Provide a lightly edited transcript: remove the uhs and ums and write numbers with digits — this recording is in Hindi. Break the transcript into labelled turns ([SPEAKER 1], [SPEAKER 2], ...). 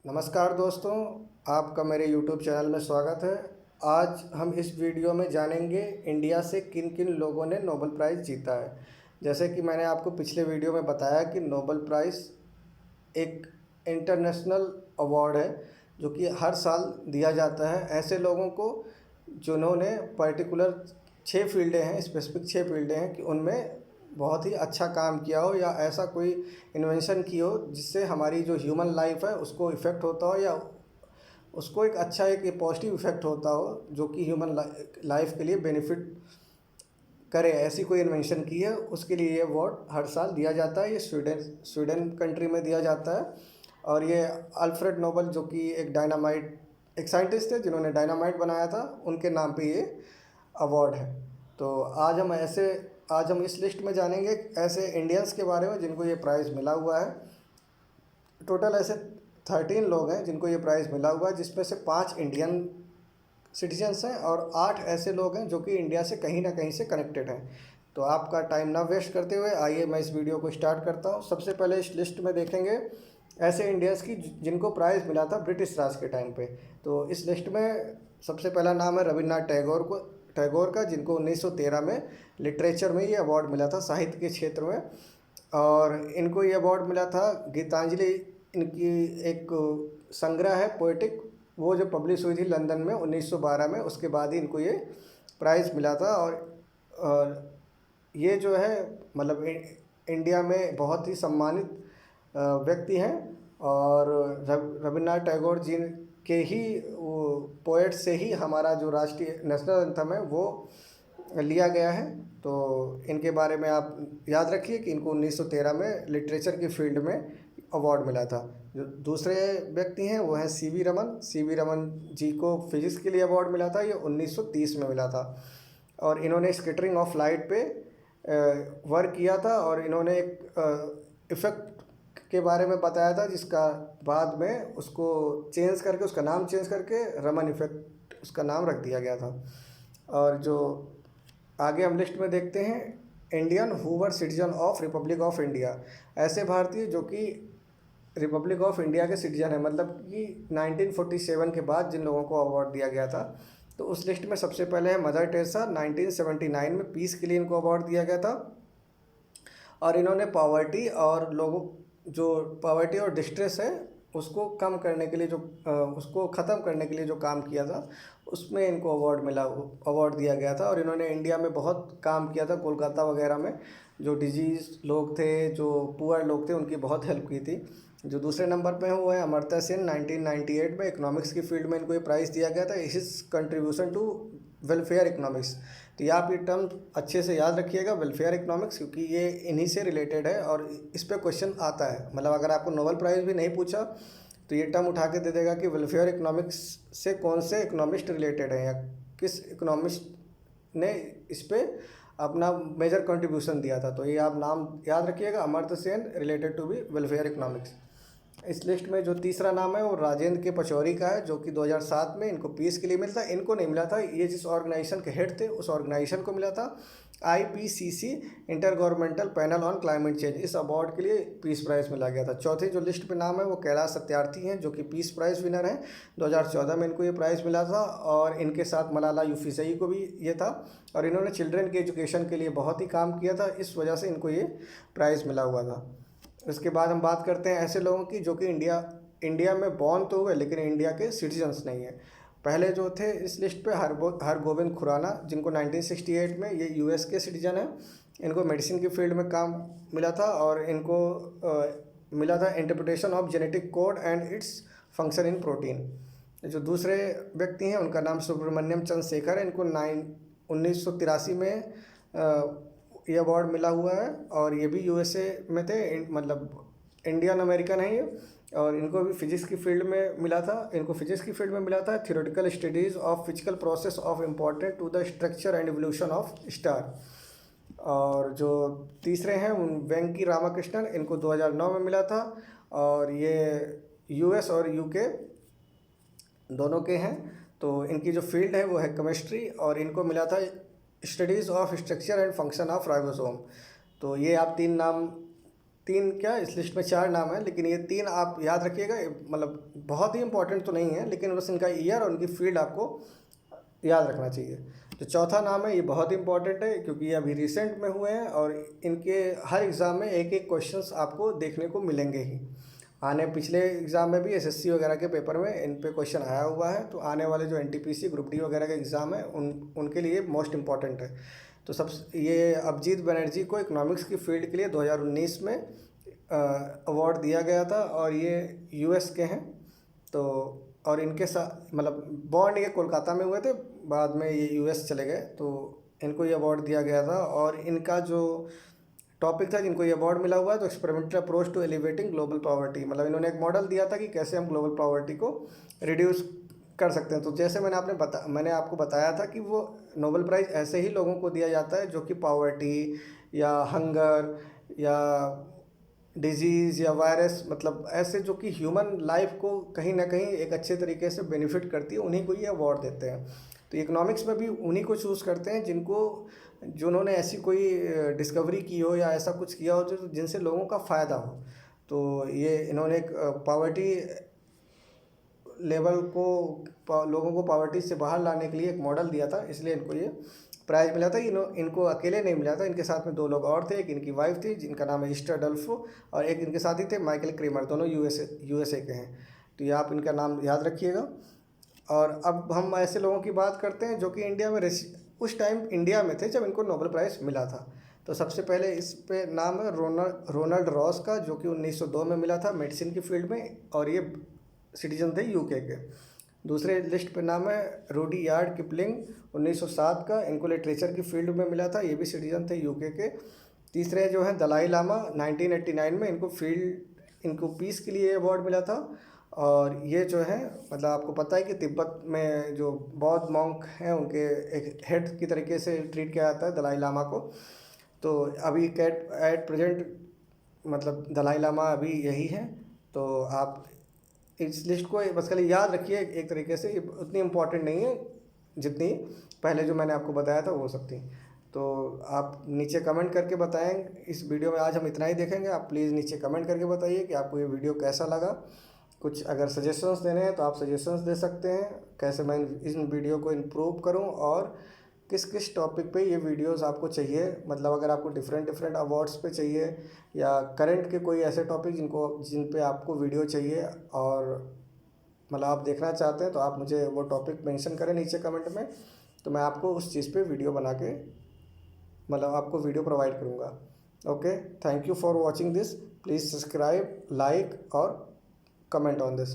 [SPEAKER 1] नमस्कार दोस्तों, आपका मेरे YouTube चैनल में स्वागत है। आज हम इस वीडियो में जानेंगे इंडिया से किन किन लोगों ने नोबेल प्राइज़ जीता है। जैसे कि मैंने आपको पिछले वीडियो में बताया कि नोबेल प्राइज़ एक इंटरनेशनल अवार्ड है जो कि हर साल दिया जाता है ऐसे लोगों को जिन्होंने पर्टिकुलर 6 फील्डें हैं, स्पेसिफिक 6 फील्डें हैं कि उनमें बहुत ही अच्छा काम किया हो या ऐसा कोई इन्वेंशन की हो जिससे हमारी जो ह्यूमन लाइफ है उसको इफ़ेक्ट होता हो या उसको एक पॉजिटिव इफ़ेक्ट होता हो जो कि ह्यूमन लाइफ के लिए बेनिफिट करे। ऐसी कोई इन्वेंशन की है उसके लिए ये अवार्ड हर साल दिया जाता है। ये स्वीडन कंट्री में दिया जाता है और ये अल्फ्रेड नोबल जो कि एक साइंटिस्ट थे जिन्होंने डायनामाइट बनाया था, उनके नाम पे ये अवार्ड है। तो आज हम इस लिस्ट में जानेंगे ऐसे इंडियंस के बारे में जिनको ये प्राइज़ मिला हुआ है। टोटल ऐसे 13 लोग हैं जिनको ये प्राइज़ मिला हुआ है, जिसमें से 5 इंडियन सिटीजन्स हैं और 8 ऐसे लोग हैं जो कि इंडिया से कहीं ना कहीं से कनेक्टेड हैं। तो आपका टाइम ना वेस्ट करते हुए आइए मैं इस वीडियो को स्टार्ट करता हूँ। सबसे पहले इस लिस्ट में देखेंगे ऐसे इंडियंस की जिनको प्राइज़ मिला था ब्रिटिश राज के टाइम पे। तो इस लिस्ट में सबसे पहला नाम है रविन्द्रनाथ टैगोर का, जिनको 1913 में लिटरेचर में ये अवार्ड मिला था, साहित्य के क्षेत्र में। और इनको ये अवार्ड मिला था गीतांजलि, इनकी एक संग्रह है पोएटिक, वो जो पब्लिश हुई थी लंदन में 1912 में, उसके बाद ही इनको ये प्राइज़ मिला था। और ये जो है मतलब इंडिया में बहुत ही सम्मानित व्यक्ति हैं और रविन्द्रनाथ टैगोर जी के ही वो पोएट से ही हमारा जो राष्ट्रीय नेशनल एंथम है वो लिया गया है। तो इनके बारे में आप याद रखिए कि इनको 1913 में लिटरेचर की फील्ड में अवार्ड मिला था। जो दूसरे व्यक्ति हैं वो हैं सी वी रमन जी को फिजिक्स के लिए अवार्ड मिला था, ये 1930 में मिला था। और इन्होंने स्कैटरिंग ऑफ लाइट पे वर्क किया था और इन्होंने एक इफ़ेक्ट के बारे में बताया था जिसका बाद में उसको उसका नाम चेंज करके रमन इफ़ेक्ट उसका नाम रख दिया गया था। और जो आगे हम लिस्ट में देखते हैं Indian who were citizen of Republic of India, ऐसे भारतीय जो कि रिपब्लिक ऑफ इंडिया के सिटीजन है, मतलब कि 1947 के बाद जिन लोगों को अवार्ड दिया गया था। तो उस लिस्ट में सबसे पहले है मदर टेरेसा, 1979 में पीस के लिए इनको अवार्ड दिया गया था। और इन्होंने पॉवर्टी और डिस्ट्रेस है उसको कम करने के लिए उसको ख़त्म करने के लिए जो काम किया था उसमें इनको अवार्ड दिया गया था। और इन्होंने इंडिया में बहुत काम किया था, कोलकाता वगैरह में जो डिजीज़ लोग थे, जो पुअर लोग थे, उनकी बहुत हेल्प की थी। जो दूसरे नंबर पे हैं वो है अमर्त्य सेन, 1998 में इकोनॉमिक्स की फील्ड में इनको ये प्राइज़ दिया गया था, his contribution to welfare economics. तो ये आप ये टर्म अच्छे से याद रखिएगा, वेलफेयर इकोनॉमिक्स, क्योंकि ये इन्हीं से रिलेटेड है और इस पर क्वेश्चन आता है। मतलब अगर आपको नोबेल प्राइज़ भी नहीं पूछा तो ये टर्म उठा के दे देगा कि वेलफेयर इकोनॉमिक्स से कौन से इकोनॉमिस्ट रिलेटेड है या किस इकोनॉमिस्ट ने इस पर अपना मेजर कंट्रीब्यूशन दिया था। तो ये आप नाम याद रखिएगा, Amartya Sen related to be welfare economics. इस लिस्ट में जो तीसरा नाम है वो राजेंद्र के पचौरी का है, जो कि 2007 में इनको पीस के लिए मिलता है। इनको नहीं मिला था, ये जिस ऑर्गेनाइजेशन के हेड थे उस ऑर्गेनाइजेशन को मिला था, IPCC, inter governmental panel on climate change. इस अवार्ड के लिए पीस प्राइज़ मिला गया था। चौथे जो लिस्ट पे नाम है वो कैलाश सत्यार्थी हैं, जो कि पीस प्राइज़ विनर हैं। 2014 में इनको ये प्राइज़ मिला था और इनके साथ मलाला यूसुफ़ज़ई को भी ये था। और इन्होंने चिल्ड्रन के एजुकेशन के लिए बहुत ही काम किया था, इस वजह से इनको ये प्राइज़ मिला हुआ था। इसके बाद हम बात करते हैं ऐसे लोगों की जो कि इंडिया में बॉर्न तो हुए लेकिन इंडिया के सिटीजन्स नहीं हैं। पहले जो थे इस लिस्ट पे हरगोविंद खुराना, जिनको 1968 में ये US के सिटीजन हैं। इनको मेडिसिन की फील्ड में काम मिला था और इनको मिला था interpretation of genetic code and its function in protein. जो दूसरे व्यक्ति हैं उनका नाम सुब्रमण्यम चंद्रशेखर है। इनको 1983 में ये अवार्ड मिला हुआ है और ये भी USA में थे, मतलब इंडियन अमेरिकन है ये। और इनको भी फिजिक्स की फील्ड में मिला था। Theoretical studies of physical process of important to the structure and evolution of star. और जो तीसरे हैं वेंकी रामाकृष्णन, इनको 2009 में मिला था और ये US और UK दोनों के हैं। तो इनकी जो फील्ड है वो है केमिस्ट्री और इनको मिला था studies of structure and function of ribosome. तो ये आप तीन क्या, इस लिस्ट में 4 नाम है, लेकिन ये 3 आप याद रखिएगा। मतलब बहुत ही इंपॉर्टेंट तो नहीं है, लेकिन बस इनका ईयर और उनकी फील्ड आपको याद रखना चाहिए। जो चौथा नाम है ये बहुत इंपॉर्टेंट है, क्योंकि ये अभी रिसेंट में हुए हैं और इनके हर एग्ज़ाम में एक एक क्वेश्चंस आपको देखने को मिलेंगे ही। पिछले एग्ज़ाम में भी एसएससी वगैरह के पेपर में इन पे क्वेश्चन आया हुआ है, तो आने वाले जो एनटीपीसी ग्रुप डी वगैरह के एग्ज़ाम है उनके लिए मोस्ट इम्पॉर्टेंट है। तो ये अभिजीत बनर्जी को इकोनॉमिक्स की फील्ड के लिए 2019 में अवार्ड दिया गया था, और ये यूएस के हैं। तो और इनके साथ मतलब बॉर्न ये कोलकाता में हुए थे, बाद में ये यूएस चले गए, तो इनको ये अवार्ड दिया गया था। और इनका जो टॉपिक था जिनको ये अवार्ड मिला हुआ है, तो experimental approach to elevating global poverty, मतलब इन्होंने एक मॉडल दिया था कि कैसे हम ग्लोबल पॉवर्टी को रिड्यूस कर सकते हैं। तो जैसे मैंने आपको बताया था कि वो नोबेल प्राइज़ ऐसे ही लोगों को दिया जाता है जो कि पॉवर्टी या हंगर या डिजीज़ या वायरस, मतलब ऐसे जो कि ह्यूमन लाइफ को कहीं ना कहीं एक अच्छे तरीके से बेनिफिट करती है, उन्हीं को ये अवार्ड देते हैं। तो इकोनॉमिक्स में भी उन्हीं को चूज़ करते हैं जिन्होंने ऐसी कोई डिस्कवरी की हो या ऐसा कुछ किया हो जिनसे लोगों का फ़ायदा हो। तो ये इन्होंने एक पॉवर्टी लेवल को लोगों को पॉवर्टी से बाहर लाने के लिए एक मॉडल दिया था, इसलिए इनको ये प्राइज़ मिला था। इनको अकेले नहीं मिला था, इनके साथ में 2 लोग और थे। एक इनकी वाइफ थी जिनका नाम है ईस्टर डल्फो, और एक इनके साथी थे माइकल क्रेमर, दोनों यूएसए के हैं। तो ये आप इनका नाम याद रखिएगा। और अब हम ऐसे लोगों की बात करते हैं जो कि इंडिया में उस टाइम इंडिया में थे जब इनको नोबेल प्राइज़ मिला था। तो सबसे पहले इस पे नाम है रोनाल्ड रॉस का, जो कि 1902 में मिला था मेडिसिन की फील्ड में, और ये सिटीजन थे यूके के। दूसरे लिस्ट पे नाम है रुडयार्ड किपलिंग, 1907 का, इनको लिटरेचर की फील्ड में मिला था, ये भी सिटीजन थे यूके के। तीसरे जो हैं दलाई लामा, 1989 में इनको पीस के लिए अवार्ड मिला था। और ये जो है मतलब आपको पता है कि तिब्बत में जो बौद्ध मॉन्क हैं उनके एक हेड की तरीके से ट्रीट किया जाता है दलाई लामा को। तो अभी एट प्रेजेंट मतलब दलाई लामा अभी यही है। तो आप इस लिस्ट को बस खाली याद रखिए, एक तरीके से ये उतनी इम्पोर्टेंट नहीं है जितनी पहले जो मैंने आपको बताया था वो सब थी। तो आप नीचे कमेंट करके बताएं। इस वीडियो में आज हम इतना ही देखेंगे। आप प्लीज़ नीचे कमेंट करके बताइए कि आपको ये वीडियो कैसा लगा। कुछ अगर सजेशंस देने हैं तो आप सजेशंस दे सकते हैं, कैसे मैं इन वीडियो को इम्प्रूव करूं, और किस किस टॉपिक पे ये वीडियोस आपको चाहिए। मतलब अगर आपको डिफरेंट अवार्ड्स पे चाहिए या करंट के कोई ऐसे टॉपिक जिन पे आपको वीडियो चाहिए और मतलब आप देखना चाहते हैं, तो आप मुझे वो टॉपिक मेंशन करें नीचे कमेंट में, तो मैं आपको उस चीज़ पे वीडियो बना के मतलब आपको वीडियो प्रोवाइड करूँगा। Okay, thank you for watching this. Please subscribe, like और comment on this.